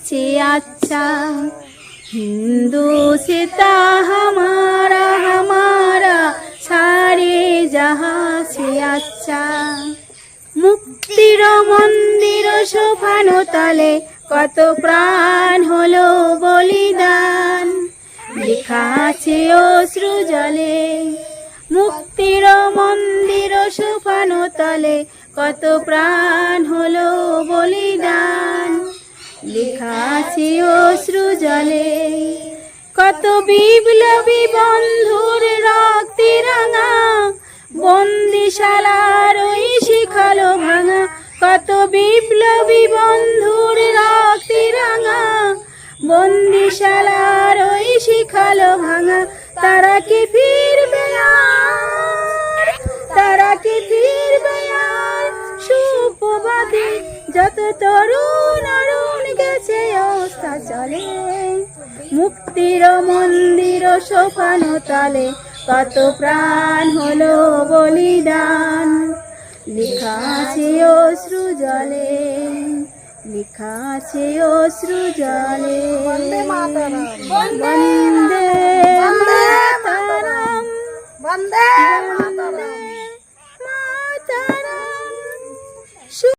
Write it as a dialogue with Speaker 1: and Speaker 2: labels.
Speaker 1: से अच्छा। हिंदू सीता हमारा हमारा सारे जहां से अच्छा। मुक्तिर मंदिर सोफानो तले कत प्राण हलो बलिदान। लेखा आछे अश्रु जले मुक्तिर मंदिर सोफानो तले कत प्राण हलो बलिदान। लेखा आछे अश्रु जले कत बिप्लबी बंधुर रक्ते राঙা। बंदिशालार ओई शिखालो भाঙা कत बिप्लबी बंधुर रक्ते राঙা। बंदिशालार ओई शिखालो भाঙা तारा कि फिरबे आर तारा कि फिरबे आर। सुप्रभाते যত তরুণ অরুণ গেছে অবস্থা চলে। মুক্তির মন্দির সোফানো তলে কত প্রাণ হলো বলিদান। লেখা আছে অশ্রু জলে লেখা আছে অশ্রু জলে। বন্দে